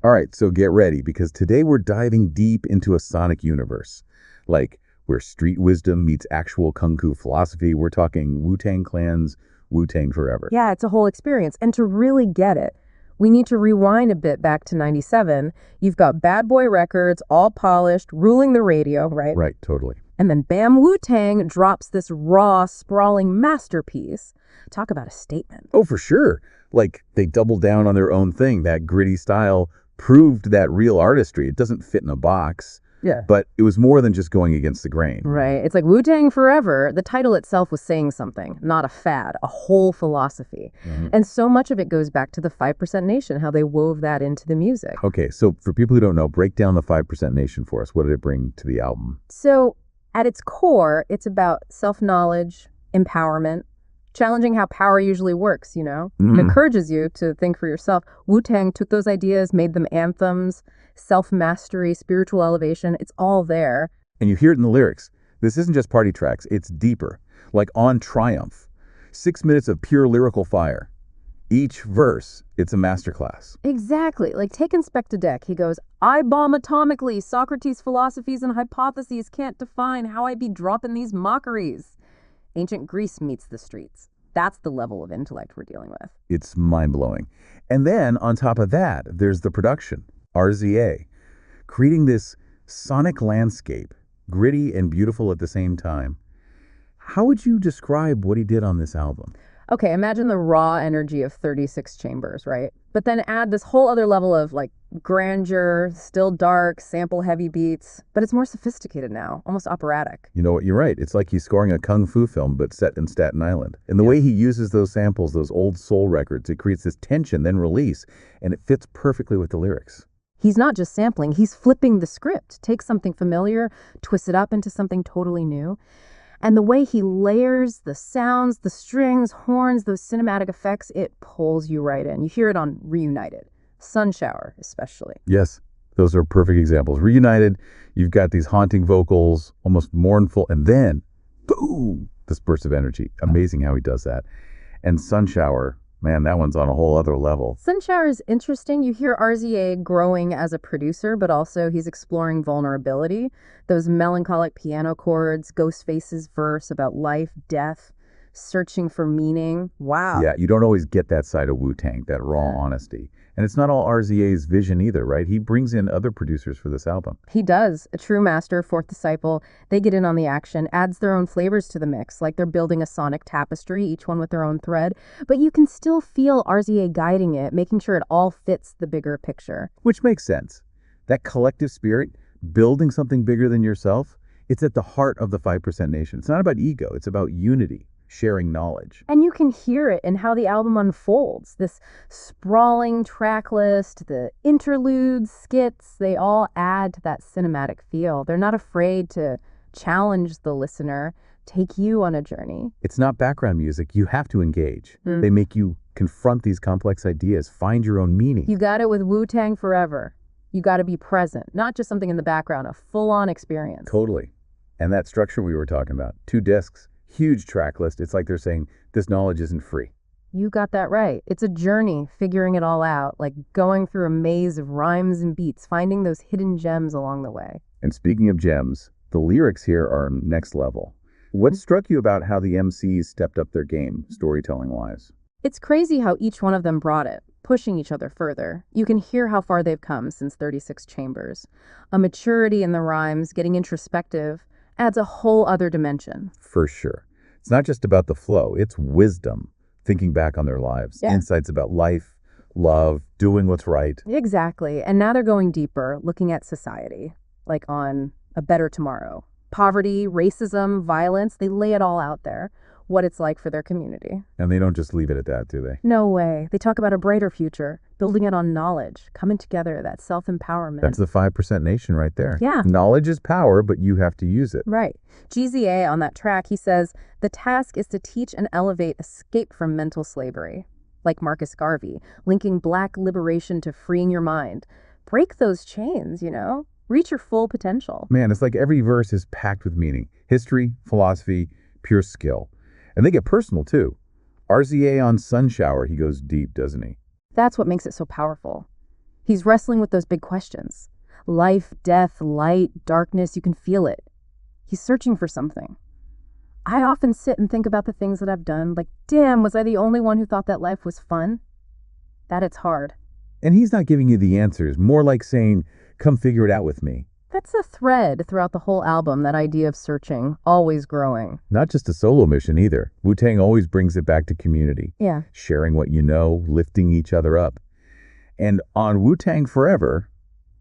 All right, so get ready because today we're diving deep into a sonic universe. Like where street wisdom meets actual kung fu philosophy. We're talking Wu-Tang Clan's Wu-Tang Forever. Yeah, it's a whole experience. And to really get it, we need to rewind a bit back to 97. You've got Bad Boy Records, all polished, ruling the radio, right? Right, totally. And then bam, Wu-Tang drops this raw, sprawling masterpiece. Talk about a statement. Oh, for sure. Like they doubled down on their own thing. That gritty style proved that real artistry. It doesn't fit in a box. Yeah. But it was more than just going against the grain. Right. It's like Wu-Tang Forever. The title itself was saying something, not a fad, a whole philosophy. And so much of it goes back to the 5% Nation, how they wove that into the music. Okay, so for people who don't know, break down the 5% Nation for us. What did it bring to the album? So at its core, it's about self-knowledge, empowerment, challenging how power usually works, you know? It encourages you to think for yourself. Wu-Tang took those ideas, made them anthems, self-mastery, spiritual elevation. It's all there. And you hear it in the lyrics. This isn't just party tracks. It's deeper. Like On Triumph. 6 minutes of pure lyrical fire. Each verse, it's a masterclass. Exactly. Like take Inspector Deck. He goes, I bomb atomically. Socrates' philosophies and hypotheses can't define how I be dropping these mockeries. Ancient Greece meets the streets. That's the level of intellect we're dealing with. It's mind-blowing. And then, on top of that, there's the production, RZA, creating this sonic landscape, gritty and beautiful at the same time. How would you describe what he did on this album? Okay, imagine the raw energy of 36 chambers, right? But then add this whole other level of like grandeur, still dark, sample heavy beats, but it's more sophisticated now, almost operatic. You know what, you're right. It's like he's scoring a kung fu film, but set in Staten Island. And the way he uses those samples, those old soul records, it creates this tension, then release, and it fits perfectly with the lyrics. He's not just sampling, he's flipping the script. Take something familiar, twist it up into something totally new. And the way he layers the sounds, the strings, horns, those cinematic effects, it pulls you right in. You hear it on Reunited, Sun Shower especially. Yes, those are perfect examples. Reunited, you've got these haunting vocals, almost mournful, and then, boom, this burst of energy. Amazing how he does that. And Sun Shower, man, that one's on a whole other level. Sun Shower is interesting. You hear RZA growing as a producer, but also he's exploring vulnerability. Those melancholic piano chords, Ghostface's verse about life, death, searching for meaning. Wow. Yeah, you don't always get that side of Wu-Tang, that raw honesty. And it's not all RZA's vision either, right? He brings in other producers for this album. He does. A true master, fourth disciple. They get in on the action, adds their own flavors to the mix, like they're building a sonic tapestry, each one with their own thread. But you can still feel RZA guiding it, making sure it all fits the bigger picture. Which makes sense. That collective spirit, building something bigger than yourself, it's at the heart of the 5% Nation. It's not about ego, it's about unity. Sharing knowledge. And you can hear it in how the album unfolds. This sprawling track list, the interludes, skits, they all add to that cinematic feel. They're not afraid to challenge the listener, take you on a journey. It's not background music. You have to engage. They make you confront these complex ideas, find your own meaning. You got it with Wu-Tang Forever. You got to be present, not just something in the background, a full-on experience. Totally. And that structure we were talking about, 2 discs. Huge track list. It's like they're saying this knowledge isn't free. You got that right. It's a journey, figuring it all out, like going through a maze of rhymes and beats, finding those hidden gems along the way. And speaking of gems, the lyrics here are next level. What struck you about how the MCs stepped up their game, storytelling-wise? It's crazy how each one of them brought it, pushing each other further. You can hear how far they've come since 36 Chambers. A maturity in the rhymes, getting introspective, adds a whole other dimension. For sure. It's not just about the flow, it's wisdom, thinking back on their lives, insights about life, love, doing what's right. Exactly. And now they're going deeper, looking at society, like on A Better Tomorrow. Poverty, racism, violence, they lay it all out there, what it's like for their community. And they don't just leave it at that, do they? No way. They talk about a brighter future, building it on knowledge, coming together, that self-empowerment. That's the 5% Nation right there. Yeah. Knowledge is power, but you have to use it. Right. GZA on that track, he says, the task is to teach and elevate escape from mental slavery. Like Marcus Garvey, linking Black liberation to freeing your mind. Break those chains, you know? Reach your full potential. Man, it's like every verse is packed with meaning. History, philosophy, pure skill. And they get personal, too. RZA on Sun Shower, he goes deep, doesn't he? That's what makes it so powerful. He's wrestling with those big questions. Life, death, light, darkness, you can feel it. He's searching for something. I often sit and think about the things that I've done, like, damn, was I the only one who thought that life was fun? That it's hard. And he's not giving you the answers, more like saying, come figure it out with me. That's a thread throughout the whole album, that idea of searching, always growing. Not just a solo mission either. Wu-Tang always brings it back to community. Yeah. Sharing what you know, lifting each other up. And on Wu-Tang Forever,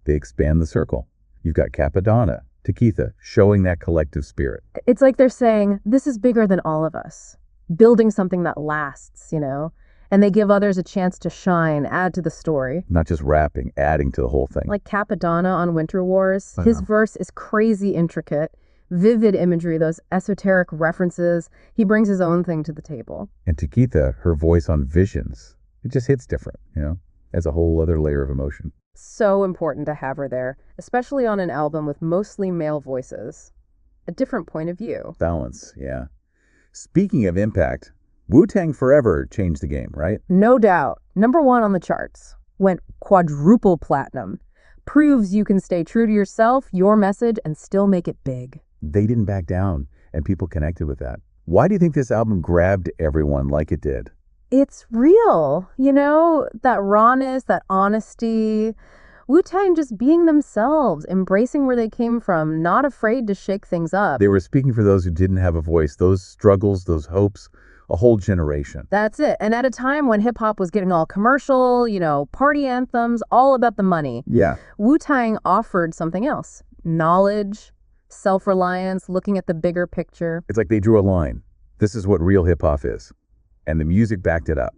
they expand the circle. You've got Capadonna, Takitha, showing that collective spirit. It's like they're saying, this is bigger than all of us. Building something that lasts, And they give others a chance to shine, add to the story. Not just rapping, adding to the whole thing. Like Capadonna on Winter Wars, his verse is crazy intricate, vivid imagery, those esoteric references. He brings his own thing to the table. And Takitha, her voice on Visions, it just hits different, as a whole other layer of emotion. So important to have her there, especially on an album with mostly male voices. A different point of view. Balance, yeah. Speaking of impact, Wu-Tang Forever changed the game, right? No doubt. #1 on the charts. Went quadruple platinum. Proves you can stay true to yourself, your message, and still make it big. They didn't back down, and people connected with that. Why do you think this album grabbed everyone like it did? It's real, that rawness, that honesty. Wu-Tang just being themselves, embracing where they came from, not afraid to shake things up. They were speaking for those who didn't have a voice, those struggles, those hopes, a whole generation. That's it. And at a time when hip-hop was getting all commercial, party anthems, all about the money. Yeah. Wu-Tang offered something else. Knowledge, self-reliance, looking at the bigger picture. It's like they drew a line. This is what real hip-hop is. And the music backed it up.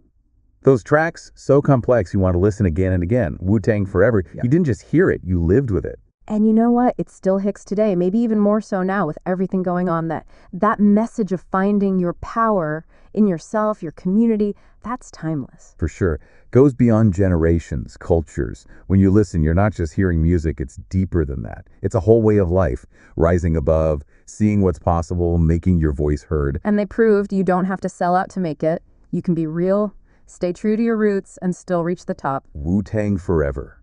Those tracks, so complex, you want to listen again and again. Wu-Tang Forever, You didn't just hear it, you lived with it. And you know what? It still hits today, maybe even more so now with everything going on. That message of finding your power in yourself, your community, that's timeless. For sure. Goes beyond generations, cultures. When you listen, you're not just hearing music, it's deeper than that. It's a whole way of life, rising above, seeing what's possible, making your voice heard. And they proved you don't have to sell out to make it. You can be real, stay true to your roots, and still reach the top. Wu-Tang Forever.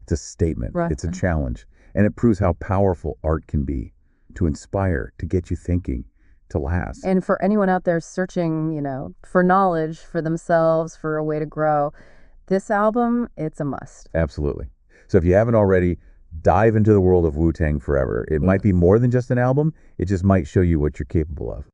It's a statement. Right. It's a challenge. And it proves how powerful art can be, to inspire, to get you thinking, to last. And for anyone out there searching, for knowledge, for themselves, for a way to grow, this album, it's a must. Absolutely. So if you haven't already, dive into the world of Wu-Tang Forever. It might be more than just an album. It just might show you what you're capable of.